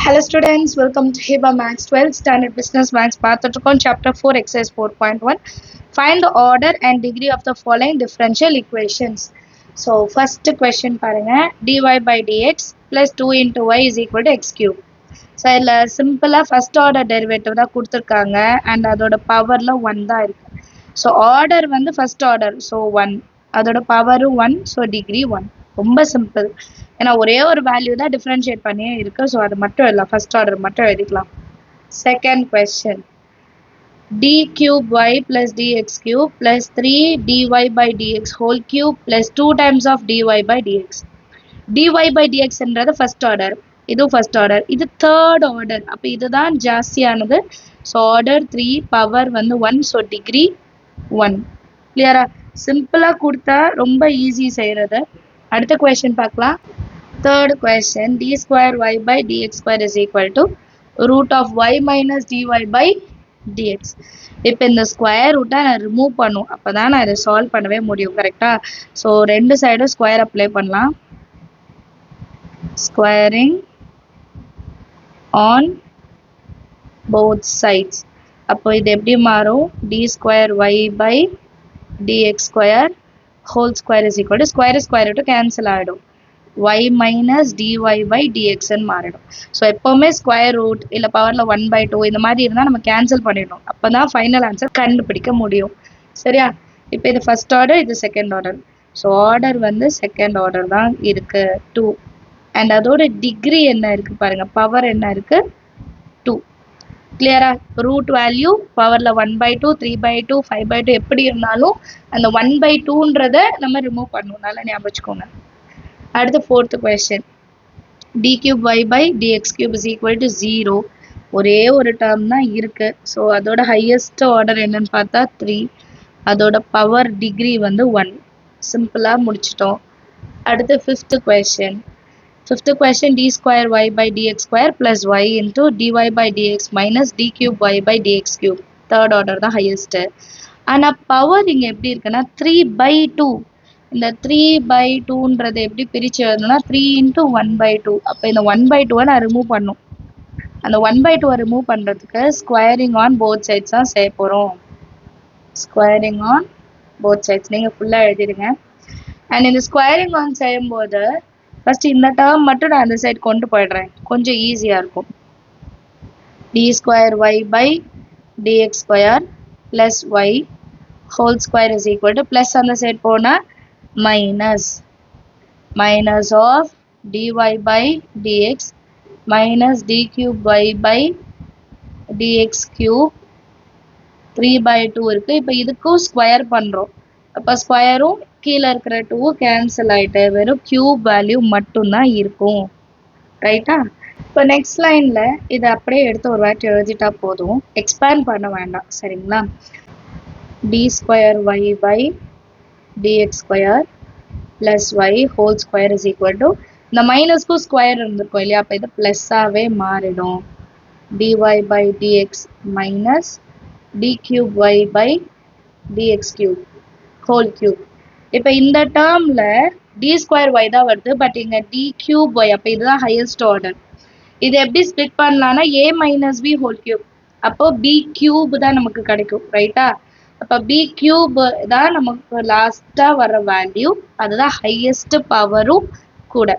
Hello students, welcome to Hiba Max 12th Standard Business Max பார்த்துட்டு Chapter 4 Exercise 4.1. Find the order and degree of the following differential equations. So first question பாருங்க dy by dx plus 2 into y is equal to x cube. So இதில் சிம்பிளாக first order derivative தான் கொடுத்துருக்காங்க and அதோட பவரில் 1 தான் இருக்கு. So order வந்து first order, so 1. அதோட பவரும் 1, so degree 1. ரொம்ப சிம்பிள். ஏன்னா ஒரே ஒரு வேல்யூ தான் டிஃபரன்ஷியேட் பண்ணியே இருக்கு. ஸோ அது மட்டும் இல்லை, ஃபர்ஸ்ட் ஆர்டர் மட்டும் எழுதிக்கலாம். Second question d cube y plus dx cube plus 3 dy by dx whole cube plus 2 times of dy by dx. dy by dxன்றது ஃபர்ஸ்ட் ஆர்டர், இதுவும் ஃபர்ஸ்ட் ஆர்டர், இது தேர்ட் ஆர்டர். அப்போ இதுதான் ஜாஸ்தியானது. ஸோ ஆர்டர் 3, பவர் வந்து 1, so degree 1. கிளியரா? சிம்பிளாக கொடுத்தா ரொம்ப ஈஸி செய்கிறது. அடுத்த கொஸ்டின் பார்க்கலாம். Third question, d square y by dx square is equal to root of y minus dy by dx. இப்போ இந்த ஸ்கொயர் ரூட்டை நான் ரிமூவ் பண்ணும், அப்போ தான் நான் இதை சால்வ் பண்ணவே முடியும். கரெக்டாக? ஸோ ரெண்டு சைடும் ஸ்கொயர் அப்ளை பண்ணலாம். Squaring on both sides. அப்போ இது எப்படி மாறும்? D square y by dx square whole square is equal to square root cancel ஆகிடும், y minus dy by dx ன்னு மாறிடும். ஸோ எப்போவுமே ஸ்கொயர் ரூட் இல்லை பவரில் 1/2 இந்த மாதிரி இருந்தால் நம்ம கேன்சல் பண்ணிடணும். அப்போ தான் ஃபைனல் ஆன்சர் கண்டுபிடிக்க முடியும். சரியா? இப்போ இது ஃபர்ஸ்ட் ஆர்டர், இது செகண்ட் ஆர்டர். ஸோ ஆர்டர் வந்து செகண்ட் ஆர்டர் தான் இருக்கு 2. அண்ட் அதோட டிகிரி என்ன இருக்கு பாருங்க, பவர் என்ன இருக்கு 2. கிளியரா? ரூட் வேல்யூ பவரில் 1/2, 3/2, 5/2 எப்படி இருந்தாலும் அந்த 1/2ன்றத நம்ம ரிமூவ் பண்ணணும். நல்லா ஞாபகம் வச்சுக்கோங்க. அடுத்து fourth question d cube y by dx cube is equal to 0. ஒரே ஒரு டேர்ம் தான் இருக்கு. ஸோ அதோட ஹையஸ்ட் ஆர்டர் என்னன்னு பார்த்தா 3. அதோட பவர் டிகிரி வந்து 1. சிம்பிளாக முடிச்சிட்டோம். அடுத்து fifth question d square y by dx square plus y into dy by dx minus d cube y by dx cube. Third order தான் ஹையஸ்ட்டு. ஆனால் பவர் இங்கே எப்படி இருக்குன்னா 3/2. இந்த 3/2ன்றது எப்படி பிரித்து எழுதணும்னா 3 into 1/2. அப்போ இந்த 1/2 நான் ரிமூவ் பண்ணும். அந்த 1/2 ரிமூவ் பண்ணுறதுக்கு ஸ்கொயரிங் ஆன் போத் சைட்ஸ் தான் செய்ய போகிறோம். ஸ்கொயரிங் ஆன் போத் சைட்ஸ் நீங்கள் ஃபுல்லாக எழுதிடுங்க. அண்ட் இந்த ஸ்கொயரிங் ஆன் செய்யும்போது ஃபஸ்ட்டு இந்த டேர்ம் மட்டும் நான் அந்த சைட் கொண்டு போயிடுறேன், கொஞ்சம் ஈஸியாக இருக்கும். D square y by dx square plus y whole square is equal to plus அந்த சைட் போனால் minus of dy by dx minus d cube y by dx cube 3/2 இருக்கு. இப்போ இதுக்கும் ஸ்கொயர் பண்ணுறோம். அப்போ ஸ்கொயரும் கீழே இருக்கிற 2 கேன்சல் ஆகிட்டு வெறும் கியூப் வேல்யூ மட்டும்தான் இருக்கும். ரைட்டா? இப்போ நெக்ஸ்ட் லைனில் இதை அப்படியே எடுத்து ஒரு வாட்டி எழுதிட்டா போதும், எக்ஸ்பேண்ட் பண்ண வேண்டாம். சரிங்களா? D square y by dx square plus y whole square is equal to இந்த மைனஸ்க்கும் ஸ்கொயர் இருந்திருக்கும் இல்லையா, அப்போ இது ப்ளஸ்ஸாகவே மாறிடும். dy by dx minus d cube y by dx cube whole cube. இப்போ இந்த டேர்மில் டி ஸ்கொயர் ஒய் தான் வருது, பட் இங்கே டி கியூப் ஒய், அப்போ இதுதான் ஹையஸ்ட் ஆர்டர். இது எப்படி ஸ்ப்ளிட் பண்ணலான்னா a minus b whole cube. அப்போ பி கியூப் தான் நமக்கு கிடைக்கும். ரைட்டா? அப்போ பி கியூப் தான் நமக்கு லாஸ்ட்டாக வர வேல்யூ, அதுதான் ஹையஸ்ட் பவரும் கூட.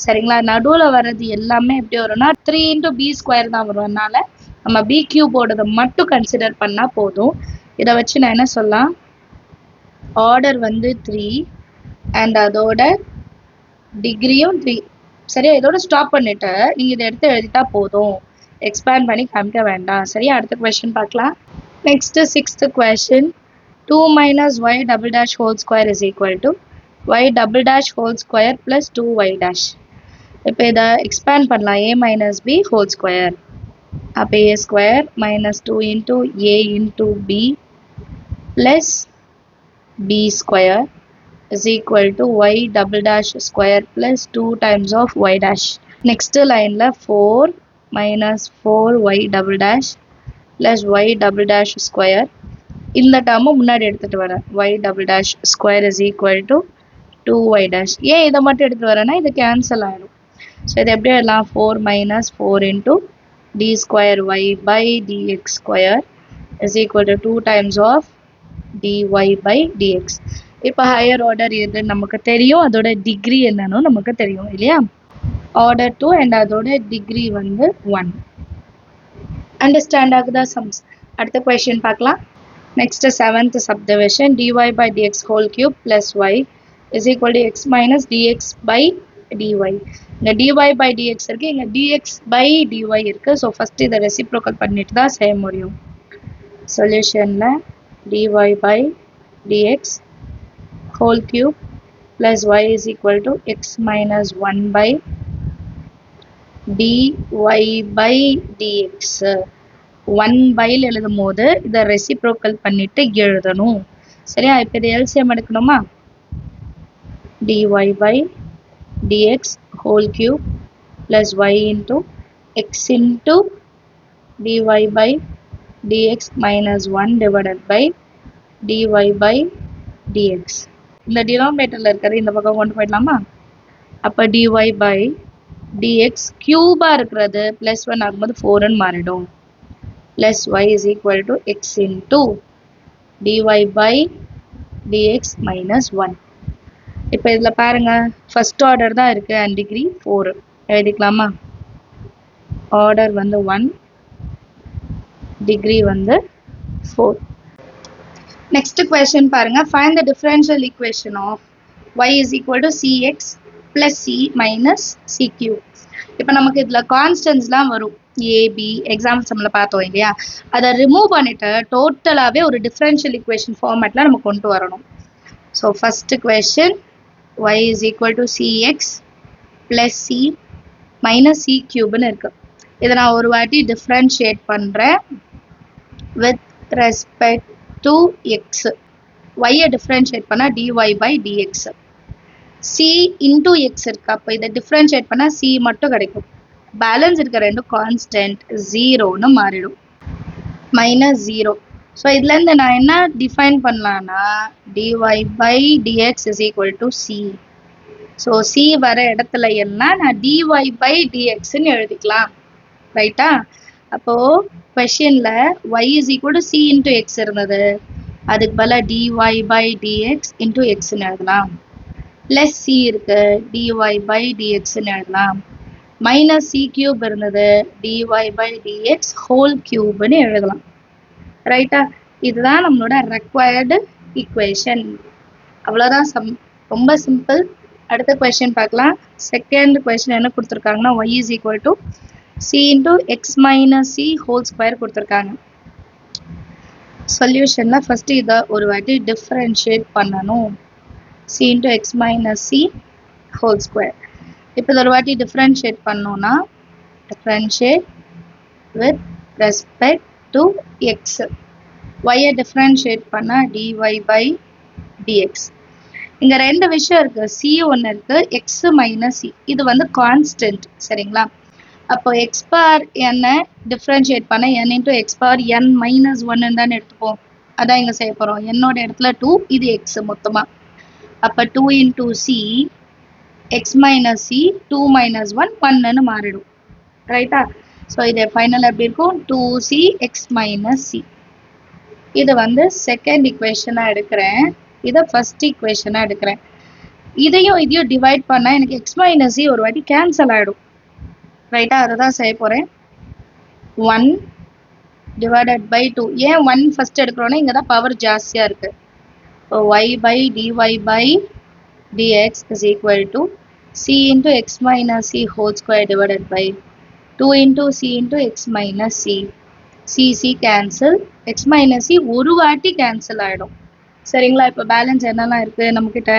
சரிங்களா? நடுவில் வர்றது எல்லாமே எப்படி வரும்னா 3 into b ஸ்கொயர் தான் வரும். அதனால நம்ம பி கியூபோடதை மட்டும் கன்சிடர் பண்ணால் போதும். இதை வச்சு நான் என்ன சொல்லலாம், ஆர்டர் வந்து 3 அண்ட் அதோட டிகிரியும் 3. சரியா? இதோட ஸ்டாப் பண்ணிட்டு நீங்கள் இதை எடுத்து எழுதிட்டா போதும், எக்ஸ்பேண்ட் பண்ணி காமிக்க வேண்டாம். சரியா? அடுத்த கொஸ்டின் பார்க்கலாம். Next, sixth question, 2 minus y double dash whole square is equal to y double dash whole square plus 2y dash. இப்போ இதை எக்ஸ்பேண்ட் பண்ணலாம், a minus b whole square. அப்போ a square minus 2 into a into b plus b square is equal to y double dash square plus 2 times of y dash. Next line 4 minus 4y double dash plus y double dash square. இந்த டேர்மை முன்னாடி எடுத்துகிட்டு வரேன், y double dash square is equal to 2y dash. ஏன் இதை மட்டும் எடுத்துகிட்டு வரேன்னா இது கேன்சல் ஆகிடும். ஸோ இது எப்படி எல்லாம் 4 minus 4 into d square y by dx square is equal to 2 times of dy by dx. இப்போ ஹையர் ஆர்டர் எது நமக்கு தெரியும், அதோட டிகிரி என்னன்னு நமக்கு தெரியும் இல்லையா. ஆர்டர் 2 அண்ட் அதோட டிகிரி வந்து 1. அண்டர்ஸ்டாண்ட் ஆகுதா சம்ஸ்? அடுத்த கொஸ்டின் பார்க்கலாம். Next 7th subdivision dy by dx whole cube plus y is equal to x minus dx by dy. இங்க dy by dx இருக்கு, இங்க dx by dy இருக்கு. ஸோ ஃபர்ஸ்ட் இதை ரெசிப்ரோக்கல் பண்ணிட்டு தான் செய்ய முடியும். சொல்யூஷன்ல dy by dx whole cube plus y is equal to x minus 1 by dy by dx. 1 by எழுதும் போது இதை ரெசிப்ரோக்கல் பண்ணிட்டு எழுதணும். சரியா? இப்போ இது எல்சிஎம் எடுக்கணுமா? dy by dx whole cube plus y into x into dy by dx minus 1 divided by dy by dx. இந்த டினாமினேட்டர்ல இருக்கிறது இந்த பக்கம் கொண்டு போயிடலாமா? அப்போ dy by dx கியூபா இருக்கிறது plus 1 ஆகும்போது 4 மாறிடும். plus y is equal to x into dy by dx minus 1. இப்போ இதில் பாருங்க ஃபர்ஸ்ட் ஆர்டர் தான் இருக்கு அண்ட் டிகிரி 4 எழுதிக்கலாமா? ஆர்டர் வந்து 1, டிகிரி வந்து 4. நெக்ஸ்ட் கொஸ்டின் பாருங்க. Find the differential equation of y is equal to cx plus c minus cq. இப்போ நமக்கு இதில் கான்ஸ்டன்ட்ஸ்லாம் வரும், ஏபி எக்ஸாம்பிள் சம்மில் பார்த்தோம் இல்லையா. அதை ரிமூவ் பண்ணிட்டு டோட்டலாகவே ஒரு டிஃபரன்ஷியல் ஈக்குவேஷன் ஃபார்மேட்டில் நம்ம கொண்டு வரணும். So first question y is equal to cx plus c minus c cube இருக்கு. இதை நான் ஒரு வாட்டி டிஃபரன்ஷியேட் பண்ணுறேன் with respect to x. y differentiate பண்ணால் dy by dx. c into x இருக்கு, அப்போ இதை டிஃபரன்ஷியேட் பண்ணால் c மட்டும் கிடைக்கும். பேலன்ஸ் இருக்க ரெண்டும் கான்ஸ்டன்ட் 0ன்னு மாறிடும், மைனஸ் 0. ஸோ இதுலேருந்து நான் என்ன டிஃபைன் பண்ணலான்னா dy by dx is equal to c. So c வர இடத்துல எல்லாம் நான் dy by dxன்னு எழுதிக்கலாம். ரைட்டா? அப்போது கொஷனில் y is equal to c into x இருந்தது, அதுக்கு பதிலாக dy by dx into xன்னு எழுதலாம். ப்ளஸ் c இருக்கு, dy by dxன்னு எழுதலாம். மைனஸ் c கியூப் இருந்தது, dy by dx ஹோல் கியூப்னு எழுதலாம். ரைட்டா? இதுதான் நம்மளோட ரெக்வயர்டு ஈக்குவேஷன். அவ்வளோதான் சம், ரொம்ப சிம்பிள். அடுத்த கொஸ்டின் பார்க்கலாம். செகண்ட் கொஸ்டின் என்ன கொடுத்துருக்காங்கன்னா y is equal to c into x minus c whole square கொடுத்துருக்காங்க. சொல்யூஷனில் ஃபர்ஸ்ட் இதை ஒரு வாட்டி டிஃபரன்ஷியேட் பண்ணணும். c into x minus c whole square. இப்போ இதை ஒரு வாட்டி டிஃபரன்ஷியேட் பண்ணோன்னா differentiate with respect to x. y differentiate பண்ணால் dy by dx. இங்கே ரெண்டு விஷயம் இருக்குது, c ஒன்று இருக்குது, x மைனஸ் c. இது வந்து கான்ஸ்டன்ட். சரிங்களா? அப்போ x பார் n டிஃபரன்ஷியேட் பண்ண n இன்ட்டு எக்ஸ் பார் n மைனஸ் 1 தானே எடுத்துப்போம். அதான் இங்கே செய்ய போகிறோம். என்னோட இடத்துல 2, இது x மொத்தமாக. அப்போ 2 into c x minus c 2 minus 1 1ன்னு மாறிடும். ரைட்டா? ஸோ இதை ஃபைனல் எப்படி இருக்கும்? 2c x minus c. இது வந்து செகண்ட் ஈக்குவேஷனாக எடுக்கிறேன், இதை ஃபர்ஸ்ட் ஈக்குவேஷனாக எடுக்கிறேன். இதையும் இதையும் டிவைட் பண்ணால் எனக்கு x minus c ஒரு வாட்டி கேன்சல் ஆகிடும். ரைட்டா? அதை தான் செய்ய போகிறேன். 1 divided by 2. ஏன் 1 ஃபர்ஸ்ட் எடுக்கிறோன்னா இங்கே தான் பவர் ஜாஸ்தியாக இருக்குது. இப்போ y by dy by dx is equal to c into x minus c whole square divided by 2 into c into x minus c. c cancel, x minus c ஒரு வாட்டி cancel ஆகிடும். சரிங்களா? இப்போ பேலன்ஸ் என்னெல்லாம் இருக்குது நம்மக்கிட்ட?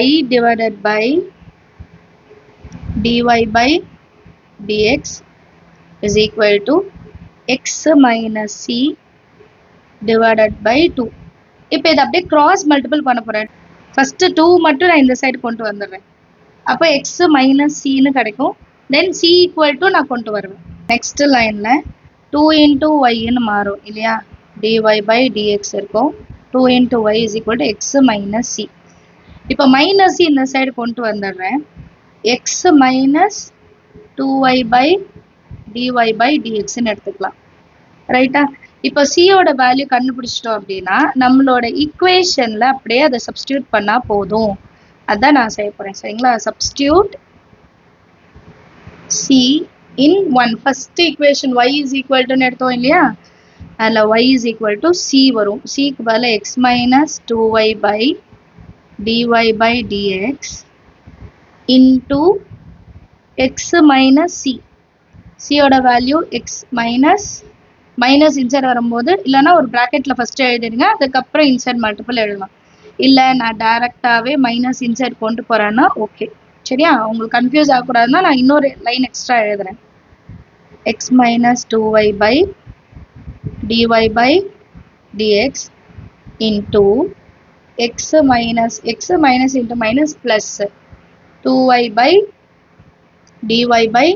y divided by dy by dx is equal to x minus c divided by 2. இப்போ இதை அப்படியே கிராஸ் மல்டிபிள் பண்ண போகிறேன். ஃபஸ்ட்டு 2 மட்டும் நான் இந்த சைடு கொண்டு வந்துடுறேன். அப்போ எக்ஸ் மைனஸ் சின்னு கிடைக்கும். தென் சி ஈக்குவல் டு நான் கொண்டு வருவேன். நெக்ஸ்ட் லைனில் 2 into yன்னு மாறும் இல்லையா? dy by dx இருக்கும். 2 into y is equal to x minus c. இப்போ மைனஸ் சி இந்த சைடு கொண்டு வந்துடுறேன். x minus 2y by dy by dx ன்னு எடுத்துக்கலாம். ரைட்டா? இப்போ c யோட வேல்யூ கண்டுபிடிச்சிட்டோம் அப்படின்னா நம்மளோட ஈக்குவேஷன்ல அப்படியே அதை சப்ஸ்டியூட் பண்ணா போதும். அதான் நான் செய்ய போறேன். சரிங்களா? Substitute c in 1. First equation y is equal to எடுத்தோம் இல்லையா? அதில் y is equal to c வரும். c க்கு பதிலா x minus 2y by dy by dx into x minus c. c யோட வேல்யூ x minus இன்சைட் வரும்போது இல்லைன்னா ஒரு ப்ராக்கெட்டில் ஃபஸ்ட்டு எழுதிடுங்க, அதுக்கப்புறம் இன்சைட் மல்டிபிள் எழுதலாம். இல்லை நான் டைரெக்டாகவே மைனஸ் இன்சைட் கொண்டு போகிறேன்னா ஓகே. சரியா? உங்களுக்கு கன்ஃபியூஸ் ஆகக்கூடாதுன்னா நான் இன்னொரு லைன் எக்ஸ்ட்ரா எழுதுறேன். x minus 2y by dy by dx into x minus into minus plus 2y by dy by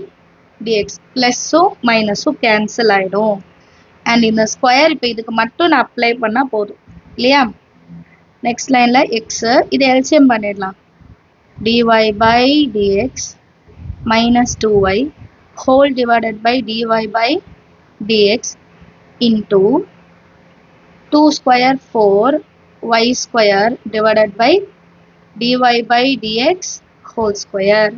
dx ப்ளஸ்ஸும் மைனஸும் கேன்சல் ஆகிடும். அண்ட் இந்த ஸ்கொயர் இப்போ இதுக்கு மட்டும் நான் அப்ளை பண்ணால் போதும் இல்லையா? நெக்ஸ்ட் லைனில் எக்ஸு இதை எல்சிஎம் பண்ணிடலாம். dy by dx minus 2y whole divided by dy by dx into 2 square 4 y square divided by dy by dx whole square.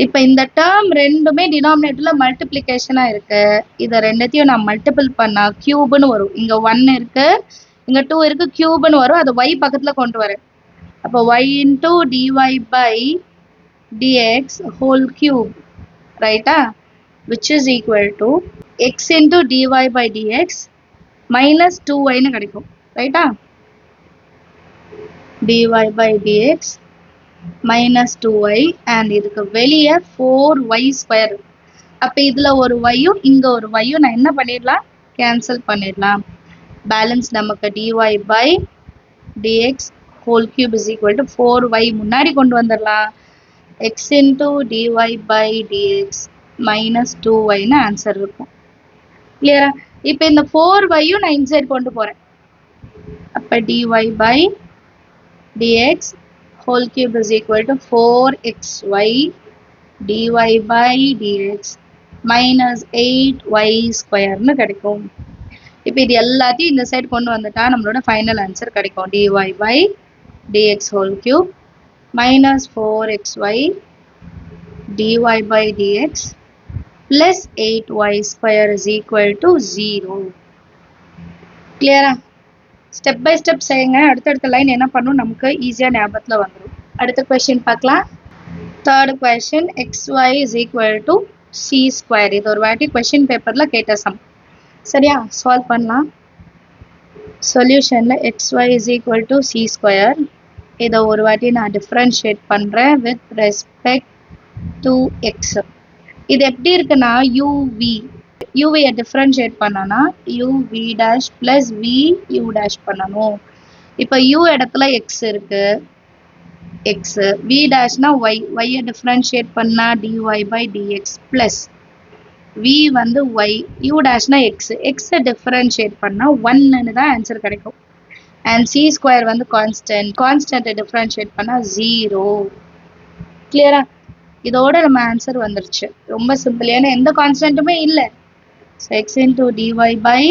இப்போ இந்த டேர்ம் ரெண்டுமே டினாமினேட்டர்ல மல்டிப்ளிகேஷனா இருக்கு. இதை ரெண்டத்தையும் நான் மல்டிபிள் பண்ணா கியூப்னு வரும். இங்க 1 இருக்கு, இங்க 2 இருக்கு, கியூப்னு வரும். அது y பக்கத்துல கொண்டு வரேன். அப்போ y into dy by dx whole cube, ரைட்டா? which is equal to x into dy by dx minus 2y ன்னு கிடைக்கும். ரைட்டா? dy by dx minus 2y and இதுக்கு வெளியே 4y square. அப்போ இதில் ஒரு yயும் இங்கே ஒரு yயும் நான் என்ன பண்ணிடலாம்? கேன்சல் பண்ணிடலாம். பேலன்ஸ் நமக்கு dy by dx whole cube is equal to 4y முன்னாடி கொண்டு வந்துடலாம். x into dy by dx minus 2y ன்னு ஆன்சர் இருக்கும். கிளியரா? இப்போ இந்த 4yயும் நான் இன்சைட் கொண்டு போகிறேன். அப்போ dy by dx whole cube is equal to 4xy dy by dx minus 8y square ன்னு கிடைக்கும். இப்போ இது எல்லாத்தையும் இந்த சைடு கொண்டு வந்துட்டா நம்மளோட ஃபைனல் ஆன்சர் கிடைக்கும். dy by dx whole cube minus 4xy dy by dx plus 8y square is equal to 0. கிளியரா? ஸ்டெப் பை ஸ்டெப் செய்யுங்க. அடுத்தடுத்த லைன் என்ன பண்ணும் நமக்கு ஈஸியாக ஞாபகத்தில் வந்துடும். அடுத்த கொஸ்டின் பார்க்கலாம். Third question xy is equal to c square. இது ஒரு வாட்டி கொஸ்டின் பேப்பரில் கேட்ட சம். சரியா? சால்வ் பண்ணலாம். சொல்யூஷனில் xy is equal to c square. இதை ஒரு வாட்டி நான் டிஃப்ரென்ஷியேட் பண்ணுறேன் வித் ரெஸ்பெக்ட் டு எக்ஸ். இது எப்படி இருக்குன்னா uv டிஃப்ரென்ஷியேட் பண்ணனா uv dash plus vu dash பண்ணணும். இப்போ u இடத்துல x இருக்கு, x, v dashனா y டிஃப்ரென்ஷியேட் பண்ணா dy by dx plus v வந்து y, u dashனா x டிஃப்ரென்ஷியேட் பண்ணா 1ன்னு தான் ஆன்சர் கிடைக்கும். அண்ட் c ஸ்கொயர் வந்து கான்ஸ்டன்ட் டிஃப்ரென்ஷியேட் பண்ணா 0. கிளியரா? இதோட நம்ம ஆன்சர் வந்துருச்சு. ரொம்ப சிம்பிள். ஏன்னா எந்த கான்ஸ்டன்ட்டுமே இல்லை. So x into dy by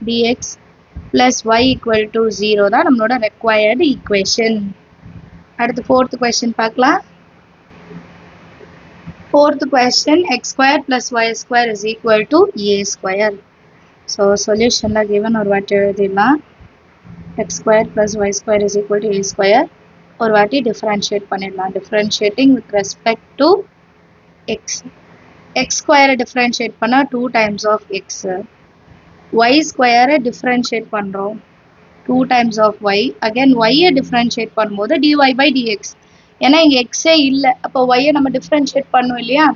dx plus y equal to 0 தான் நம்மளோட required equation. அடுத்து fourth question பார்க்கலாம். Fourth question, x square plus y square is equal to a square. So solutionல given ஒரு வாட்டி எழுதிடலாம். x square plus y square is equal to a square. ஒரு வாட்டி differentiate பண்ணிடலாம். Differentiating with respect to x. x square differentiate பண்ணா 2 times of x. y square differentiate பண்றோம் 2 times of y. Again y differentiate பண்ணும்போது dy by dx. ஏன்னா இங்க x இல்லை, அப்போ y நம்ம differentiate பண்ணும் இல்லையா?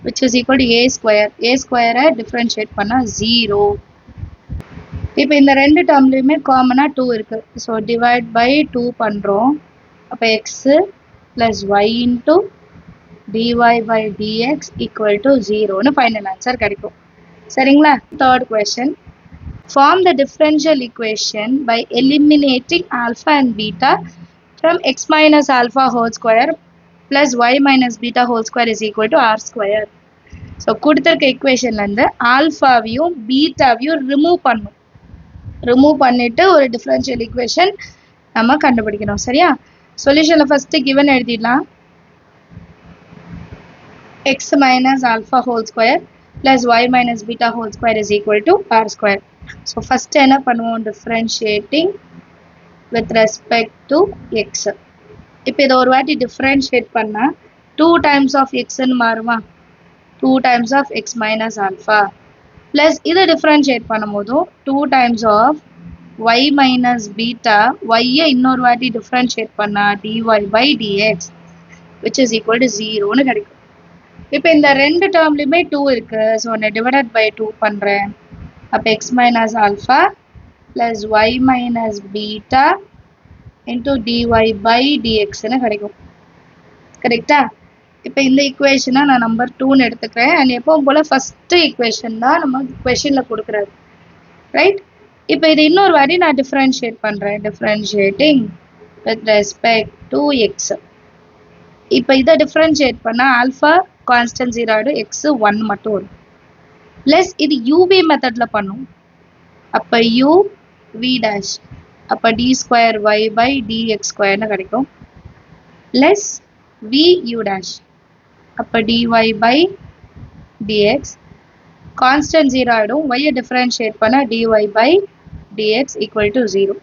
which is equal to a square. a square differentiate பண்ணா 0. இப்போ இந்த ரெண்டு டேர்ம்லையுமே காமனா 2 இருக்கு. ஸோ டிவைட் பை 2 பண்றோம். அப்போ x plus y into dy by dx equal to 0ன்னு ஃபைனல் ஆன்சர் கிடைக்கும். சரிங்களா? Third question. Form the differential equation by eliminating alpha and beta from x minus alpha whole square plus y minus beta whole square is equal to r square. So கொடுத்திருக்க equationல இருந்து ஆல்பாவையும் பீட்டாவையும் remove பண்ணிட்டு ஒரு differential equation நம்ம கண்டுபிடிக்கணும். சரியா? சொல்யூஷன்ல first given எழுதிடலாம். x minus alpha whole square plus y minus beta whole square is equal to r square. So first என்ன பண்ணுவோம்? differentiating with respect to x. இப்போ இதை ஒரு வாட்டி differentiate பண்ணா 2 times of x ன்னு மாறுமா? 2 times of x minus alpha plus இதை differentiate பண்ணும்போதும் 2 times of y minus beta y இன்னொரு வாட்டி differentiate பண்ணா dy by dx which is equal to 0 ன்னு கிடைக்கும். இப்போ இந்த ரெண்டு டேர்ம்லயுமே 2 இருக்கு. ஸோ நான் டிவைடட் பை 2 பண்றேன். அப்போ x minus alpha plus y minus beta into dy by dx ன்னு கிடைக்கும். கரெக்டா? இப்போ இந்த ஈக்குவேஷனை நான் நம்பர் 2ன்னு எடுத்துக்கிறேன். அண்ட் எப்பவும் போல ஃபர்ஸ்ட் ஈக்குவேஷன் தான் நம்ம கொஷின்ல கொடுக்குறது. ரைட்? இப்போ இது இன்னொரு வாட்டி நான் டிஃபரன்ஷியேட் பண்றேன். Differentiating with respect to X. இப்போ இதை டிஃபரன்ஷியேட் பண்ணா ஆல்ஃபா கான்ஸ்டன்ட் 0 ஆயிடும், எக்ஸ் 1 மட்டும் வரும். பிளஸ் இது யூவி மெத்தட்ல பண்ணும். அப்ப u v dash அப்ப d square y by dx square னு கிடைக்கும். பிளஸ் v u dash அப்ப dy by dx கான்ஸ்டன்ட் 0 ஆயிடும், y டிஃபரன்ஷியேட் பண்ணா dy by dx equal to 0.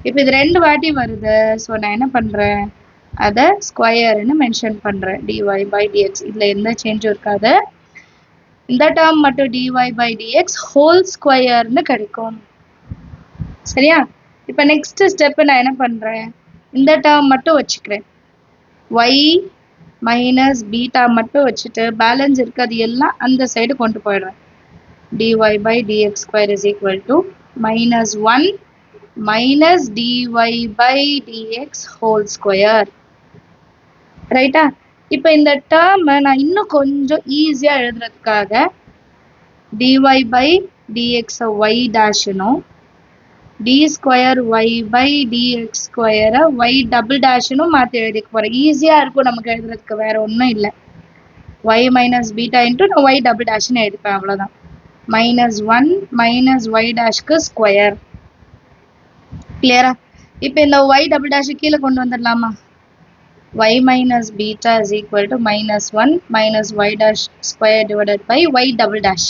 இப்போ இது ரெண்டு வாட்டி வருது. ஸோ நான் என்ன பண்றேன்? அதை ஸ்கொயர்னு மென்ஷன் பண்றேன். dy by dx இதுல எந்த சேஞ்சும் இருக்காது. இந்த டேர்ம் மட்டும் dy by dx ஹோல் ஸ்கொயர்னு கிடைக்கும். சரியா? இப்போ நெக்ஸ்ட் ஸ்டெப் நான் என்ன பண்றேன்? இந்த டேர்ம் மட்டும் வச்சுக்கிறேன். y மைனஸ் பீட்டா மட்டும் வச்சுட்டு பேலன்ஸ் இருக்கிறது எல்லாம் அந்த சைடு கொண்டு போயிடுறேன். dy by dx square is equal to -1 minus dy by dx whole square. ரைட்டா? இப்போ இந்த டேர்ம் நான் இன்னும் கொஞ்சம் ஈஸியா எழுதுறதுக்காக dy by dx y டேஷ்னும் d square y by dx square y double டேஷ்னும் மாத்தி எழுதிக்க போறேன். ஈஸியா இருக்கும் நமக்கு எழுதுறதுக்கு, வேற ஒன்றும் இல்லை. y minus beta into y double டேஷ்னு எழுதிப்பேன், அவ்வளவுதான். -1 minus y டேஷ்க்கு ஸ்கொயர். கிளியரா? இப்போ இந்த y double டேஷ் கீழே கொண்டு வந்துடலாமா? y minus beta is equal to -1 minus y dash square divided by y double dash.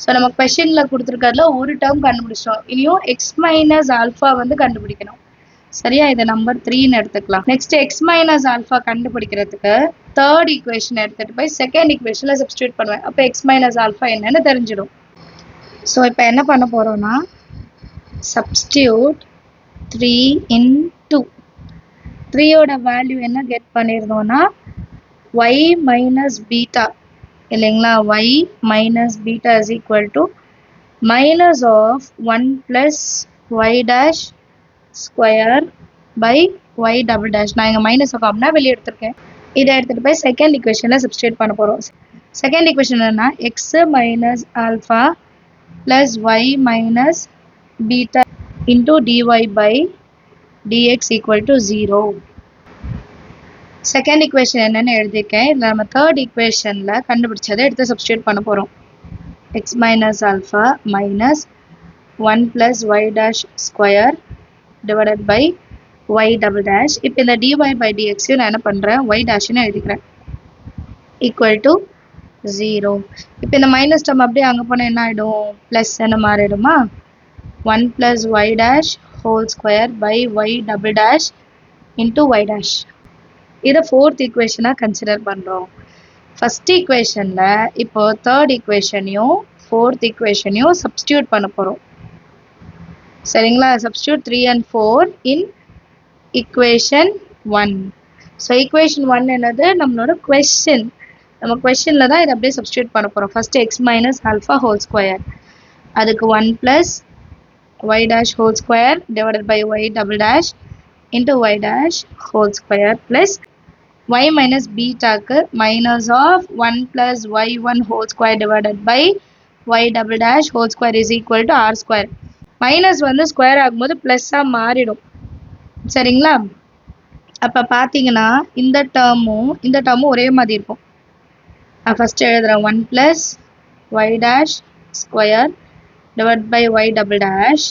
So நம்ம கொஸ்டின்ல கொடுத்துருக்கிறதுல ஒரு டேர்ம் கண்டுபிடிச்சோம். இனியும் x minus alpha வந்து கண்டுபிடிக்கணும். சரியா? இதை நம்பர் 3ன்னு எடுத்துக்கலாம். நெக்ஸ்ட் x minus alpha கண்டுபிடிக்கிறதுக்கு தேர்ட் ஈக்குவேஷன் எடுத்துட்டு போய் செகண்ட் ஈக்குவேஷன்ல சப்ஸ்டியூட் பண்ணுவேன். அப்போ x minus alpha என்னன்னு தெரிஞ்சிடும். ஸோ இப்போ என்ன பண்ண போறோம்னா substitute 3 in 2. 3 ஓட வேல்யூ என்ன கெட் பண்ணிருந்தோம்னா y minus beta இல்லைங்களா? y minus beta is equal to minus of 1 plus y dash square by y double dash. நான் இங்க மைனஸ் காம்னா வெளியே எடுத்திருக்கேன். இதை எடுத்துட்டு போய் செகண்ட் ஈக்குவேஷன்ல சப்ஸ்டிட்யூட் பண்ண போறோம். செகண்ட் ஈக்குவேஷன் என்னன்னா x minus alpha plus y minus beta into dy by dx equal to 0. Second equation என்னன்னு எழுதிருக்கேன். இதில் நம்ம தேர்ட் ஈக்குவேஷன்ல கண்டுபிடிச்சதை எடுத்து சப்ஸ்டிட்யூட் பண்ண போறோம். x minus alpha minus 1 plus y dash square divided by y double dash. இப்போ இந்த dy by dx நான் என்ன பண்றேன்? y dashன்னு எழுதிக்கிறேன். equal to 0. இப்போ இந்த மைனஸ் டேர்ம் அப்படியே அங்க போனா என்ன ஆயிடும்? பிளஸ் என்ன மாறிடுமா? 1 plus y dash whole square by y double dash into y dash. இதை ஃபோர்த் ஈக்குவேஷனா கன்சிடர் பண்றோம். ஃபர்ஸ்ட் ஈக்குவேஷன்ல இப்போ தேர்ட் ஈக்குவேஷனையும் ஃபோர்த் ஈக்குவேஷனையும் சப்ஸ்டிட்யூட் பண்ண போறோம். சரிங்களா? Substitute 3 and 4 in equation 1. So equation 1 என்னது? நம்மளோட கொஸ்டின். நம்ம கொஸ்டின்ல தான் இதை அப்படியே சப்ஸ்டிட்யூட் பண்ண போறோம். First x minus alpha whole square, அதுக்கு 1 plus y dash whole square divided by y double dash into y dash whole square plus y minus beta க்கு minus of 1 plus y1 whole square divided by y double dash whole square is equal to r square. Minus வந்து square ஆகும்போது பிளஸ்ஸா மாறிடும். சரிங்களா? அப்போ பார்த்தீங்கன்னா இந்த டேர்மும் ஒரே மாதிரி இருக்கும். நான் ஃபஸ்ட்டு எழுதுகிறேன் 1 + y dash square divide by y double dash.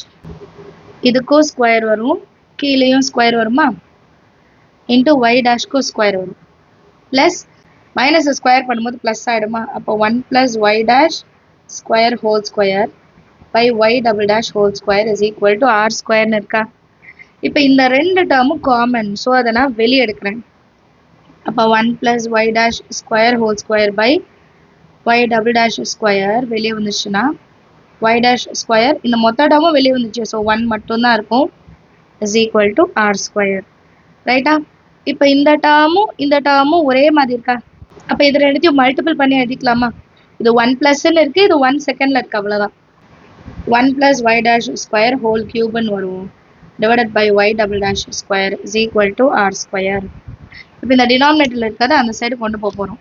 இதுக்கும் ஸ்கொயர் வரும், கீழேயும் ஸ்கொயர் வருமா, இன்ட்டு y டேஷ்க்கும் ஸ்கொயர் வரும். ப்ளஸ் மைனஸ் ஸ்கொயர் பண்ணும்போது ப்ளஸ் ஆகிடுமா, அப்போ 1 + y dash square whole square by y double dash whole square is equal to r ஸ்கொயர்னு இருக்கா. இப்போ இந்த ரெண்டு டேர்மும் காமன், ஸோ அதை நான் வெளியே எடுக்கிறேன். அப்போ 1 + y dash square whole square by y double dash square வெளியே வந்துச்சுன்னா y dash ஸ்கொயர் இந்த மொத்த டேர்மும் வெளியே வந்துச்சு, ஸோ 1 மட்டும்தான் இருக்கும், is equal to r square. ரைட்டா. இப்போ இந்த டேர்மும் ஒரே மாதிரி இருக்கா. அப்போ இது ரெண்டுத்தையும் மல்டிபிள் பண்ணி எழுதிக்கலாமா. இது 1 ப்ளஸ்ன்னு இருக்குது, இது 1 செகண்டில் இருக்குது, அவ்வளோதான். 1 + y dash ஸ்கொயர் ஹோல் கியூப்னு வரும், divided by y double dash square is equal to r square. இப்போ இந்த டினாமினேட்டரில் இருக்கிறத அந்த சைடு கொண்டு போக போகிறோம்.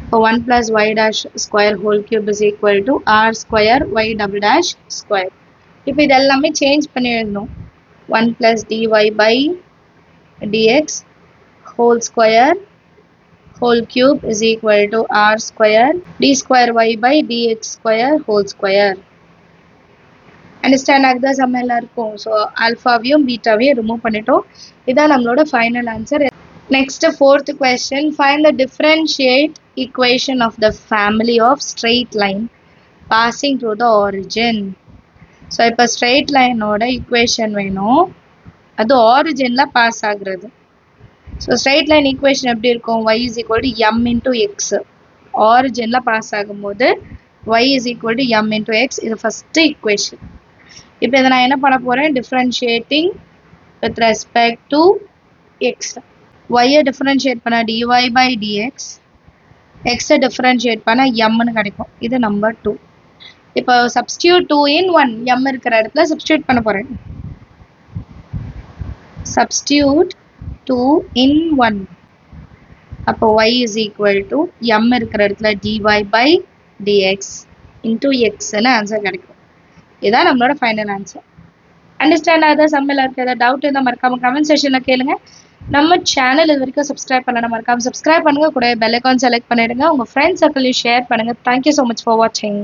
இப்போ 1 + y dash square whole cube is equal to r square y double dash square. இப்போ இது எல்லாமே சேஞ்ச் பண்ணி எழுதணும். 1 + dy by dx whole square whole cube is equal to r square d square y by dx square whole square. Understand ஆகுதா sum எல்லாருக்கும். So ஆல்ஃபாவையும் பீட்டாவையும் remove பண்ணிட்டோம். இதான் நம்மளோட final answer. Next 4th question, find the differentiate equation of the family of straight line passing through the origin. So இப்போ straight லைனோட equation வேணும், அது ஆரிஜினில் பாஸ் ஆகுறது. ஸோ ஸ்ட்ரெயிட் லைன் ஈக்குவேஷன் எப்படி இருக்கும், y is equal to m into x. ஆரிஜினில் pass ஆகும்போது y is equal to m into x, இது ஃபஸ்ட்டு ஈக்குவேஷன். இப்போ இதை நான் என்ன பண்ண போகிறேன், differentiating with respect to x. y-ஐ டிஃப்ரென்ஷியேட் பண்ண dy by dx, x-ஐ டிஃப்ரென்ஷியேட் பண்ண mன்னு கிடைக்கும். இது நம்பர் 2. இப்போ சப்ஸ்டியூட் 2 in 1, m இருக்கிற இடத்துல சப்ஸ்டியூட் பண்ண போகிறேன். சப்ஸ்டியூட் 2 in 1, அப்போ y is equal to m இருக்கிற இடத்துல dy by dx into xன்னு ஆன்சர் கிடைக்கும். இதுதான் நம்மளோட ஃபைனல் ஆன்சர். அண்டர்ஸ்டாண்ட் ஆகுதா சம் எல்லாருக்கும். ஏதாவது டவுட் இருந்தால் மறக்காம கமெண்ட் செக்ஷனில் கேளுங்க. நம்ம சேனல் இது வரைக்கும் சப்ஸ்கிரைப் பண்ணலாம், மறக்காம சப்ஸ்கிரைப் பண்ணுங்க, கூட பெல் ஐகான் செலக்ட் பண்ணிடுங்க, உங்கள் ஃப்ரெண்ட்ஸ் சர்க்கிளையும் ஷேர் பண்ணுங்க. தேங்க்யூ ஸோ மச் ஃபார் வாட்சிங்.